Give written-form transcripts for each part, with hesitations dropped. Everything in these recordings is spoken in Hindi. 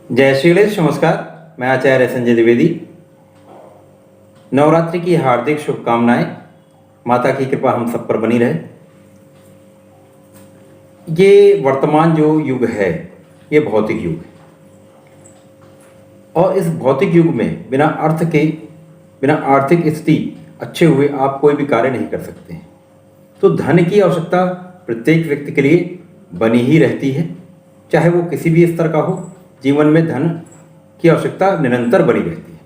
जय श्री गणेश। नमस्कार, मैं आचार्य संजय द्विवेदी। नवरात्रि की हार्दिक शुभकामनाएं। माता की कृपा हम सब पर बनी रहे। ये वर्तमान जो युग है ये भौतिक युग है और इस भौतिक युग में बिना अर्थ के, बिना आर्थिक स्थिति अच्छे हुए आप कोई भी कार्य नहीं कर सकते हैं। तो धन की आवश्यकता प्रत्येक व्यक्ति के लिए बनी ही रहती है, चाहे वो किसी भी स्तर का हो। जीवन में धन की आवश्यकता निरंतर बनी रहती है।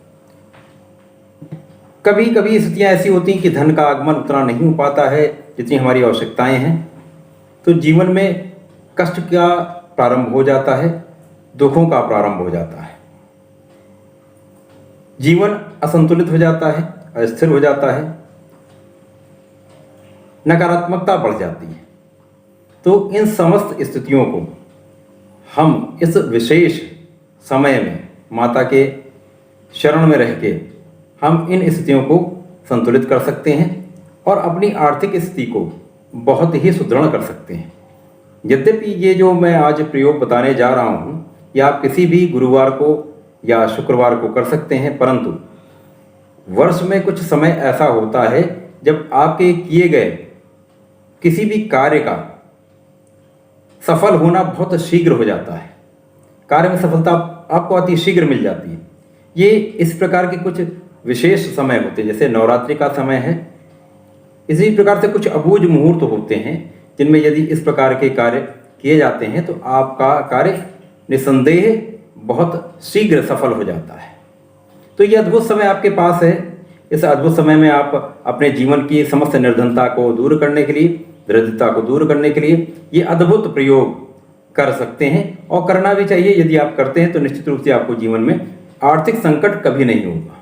कभी कभी स्थितियाँ ऐसी होती हैं कि धन का आगमन उतना नहीं हो पाता है जितनी हमारी आवश्यकताएं हैं, तो जीवन में कष्ट का प्रारंभ हो जाता है, दुखों का प्रारंभ हो जाता है, जीवन असंतुलित हो जाता है, अस्थिर हो जाता है, नकारात्मकता बढ़ जाती है। तो इन समस्त स्थितियों को हम इस विशेष समय में माता के शरण में रह के हम इन स्थितियों को संतुलित कर सकते हैं और अपनी आर्थिक स्थिति को बहुत ही सुदृढ़ कर सकते हैं। यद्यपि ये जो मैं आज प्रयोग बताने जा रहा हूँ या आप किसी भी गुरुवार को या शुक्रवार को कर सकते हैं, परंतु वर्ष में कुछ समय ऐसा होता है जब आपके किए गए किसी भी कार्य का सफल होना बहुत शीघ्र हो जाता है। कार्य में सफलता आपको अति शीघ्र मिल जाती है। ये इस प्रकार के कुछ विशेष समय होते हैं, जैसे नवरात्रि का समय है। इसी प्रकार से कुछ अबूझ मुहूर्त होते हैं जिनमें यदि इस प्रकार के कार्य किए जाते हैं तो आपका कार्य निसंदेह बहुत शीघ्र सफल हो जाता है। तो ये अद्भुत समय आपके पास है। इस अद्भुत समय में आप अपने जीवन की समस्त निर्धनता को दूर करने के लिए, दरिद्रता को दूर करने के लिए ये अद्भुत प्रयोग कर सकते हैं और करना भी चाहिए। यदि आप करते हैं तो निश्चित रूप से आपको जीवन में आर्थिक संकट कभी नहीं होगा।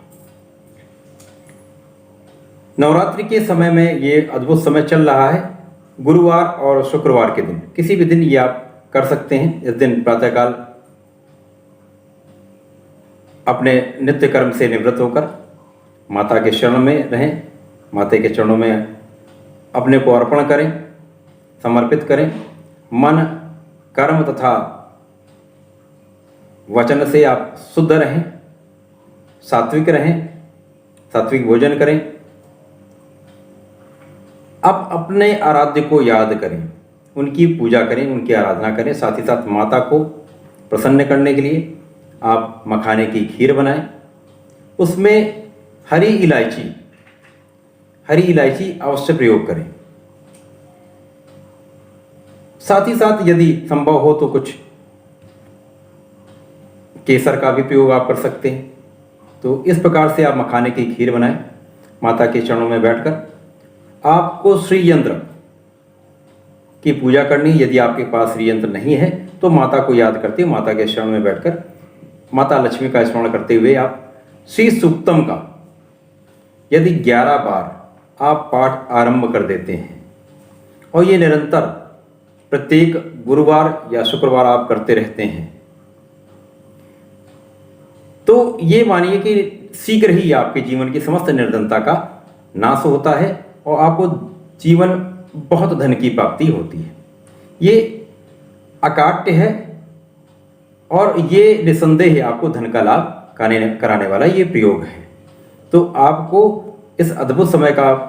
नवरात्रि के समय में ये अद्भुत समय चल रहा है। गुरुवार और शुक्रवार के दिन, किसी भी दिन ये आप कर सकते हैं। इस दिन प्रातःकाल अपने नित्य कर्म से निवृत्त होकर माता के शरण में रहें, माता के चरणों में अपने को अर्पण करें, समर्पित करें। मन, कर्म तथा वचन से आप शुद्ध रहें, सात्विक रहें, सात्विक भोजन करें। अब अपने आराध्य को याद करें, उनकी पूजा करें, उनकी आराधना करें। साथ ही साथ माता को प्रसन्न करने के लिए आप मखाने की खीर बनाएं। उसमें हरी इलायची अवश्य प्रयोग करें। साथ ही साथ यदि संभव हो तो कुछ केसर का भी प्रयोग आप कर सकते हैं। तो इस प्रकार से आप मखाने की खीर बनाएं। माता के चरणों में बैठकर आपको श्री यंत्र की पूजा करनी। यदि आपके पास श्री यंत्र नहीं है तो माता को याद करते हुए माता के शरण में बैठकर माता लक्ष्मी का स्मरण करते हुए आप श्री सूक्तम का यदि 11 बार आप पाठ आरंभ कर देते हैं और ये निरंतर प्रत्येक गुरुवार या शुक्रवार आप करते रहते हैं, तो ये मानिए कि शीघ्र ही आपके जीवन की समस्त निर्धनता का नाश होता है और आपको जीवन बहुत धन की प्राप्ति होती है। ये अकाट्य है और ये निसंदेह आपको धन का लाभ कराने वाला ये प्रयोग है। तो आपको इस अद्भुत समय का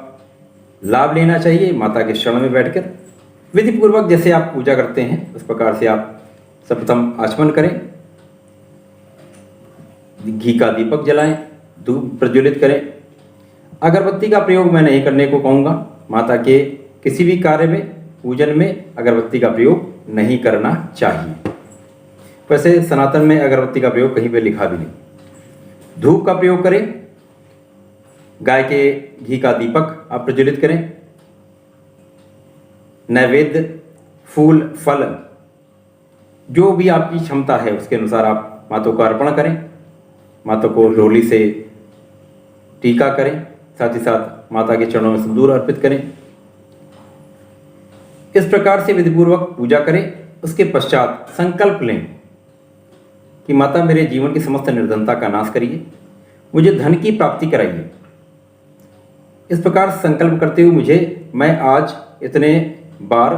लाभ लेना चाहिए। माता के शरण में बैठकर विधिपूर्वक जैसे आप पूजा करते हैं उस प्रकार से आप सर्वप्रथम आचमन करें, घी का दीपक जलाएं, धूप प्रज्वलित करें। अगरबत्ती का प्रयोग मैं नहीं करने को कहूँगा। माता के किसी भी कार्य में, पूजन में अगरबत्ती का प्रयोग नहीं करना चाहिए। वैसे सनातन में अगरबत्ती का प्रयोग कहीं पे लिखा भी नहीं। धूप का प्रयोग करें, गाय के घी का दीपक आप प्रज्वलित करें। नैवेद्य, फूल, फल जो भी आपकी क्षमता है उसके अनुसार आप माता को अर्पण करें। माता को रोली से टीका करें, साथ ही साथ माता के चरणों में सिंदूर अर्पित करें। इस प्रकार से विधिपूर्वक पूजा करें। उसके पश्चात संकल्प लें कि माता मेरे जीवन की समस्त निर्धनता का नाश करिए, मुझे धन की प्राप्ति कराइए। इस प्रकार संकल्प करते हुए मैं आज इतने बार,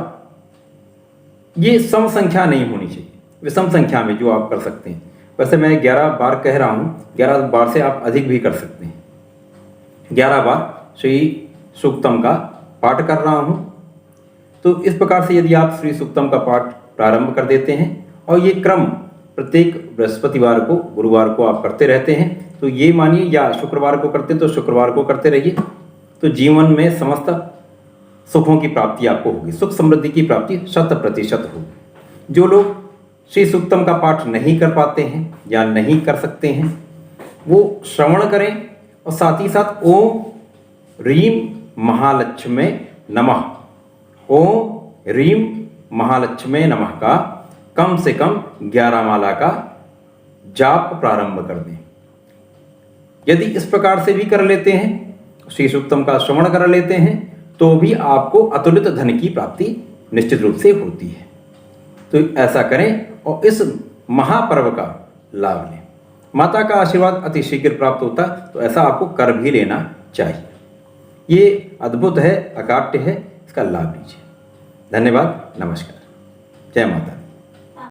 ये सम संख्या नहीं होनी चाहिए, विषम संख्या में जो आप कर सकते हैं, वैसे मैं 11 बार कह रहा हूँ, 11 बार से आप अधिक भी कर सकते हैं। 11 बार श्री सूक्तम का पाठ कर रहा हूँ। तो इस प्रकार से यदि आप श्री सूक्तम का पाठ प्रारंभ कर देते हैं और ये क्रम प्रत्येक बृहस्पतिवार को, गुरुवार को आप करते रहते हैं, तो ये मानिए, या शुक्रवार को करते तो शुक्रवार को करते रहिए, तो जीवन में समस्त सुखों की प्राप्ति आपको होगी, सुख समृद्धि की प्राप्ति 100% होगी। जो लोग श्री सूक्तम का पाठ नहीं कर पाते हैं या नहीं कर सकते हैं, वो श्रवण करें और साथ ही साथ ओम ह्रीम महालक्ष्मी नमः, ओम ह्रीम महालक्ष्मी नमः का कम से कम 11 माला का जाप प्रारंभ कर दें। यदि इस प्रकार से भी कर लेते हैं, श्री सूक्तम का श्रवण कर लेते हैं, तो भी आपको अतुलित धन की प्राप्ति निश्चित रूप से होती है। तो ऐसा करें और इस महापर्व का लाभ लें। माता का आशीर्वाद अति शीघ्र प्राप्त होता, तो ऐसा आपको कर भी लेना चाहिए। ये अद्भुत है, अकाट्य है, इसका लाभ लीजिए। धन्यवाद, नमस्कार, जय माता।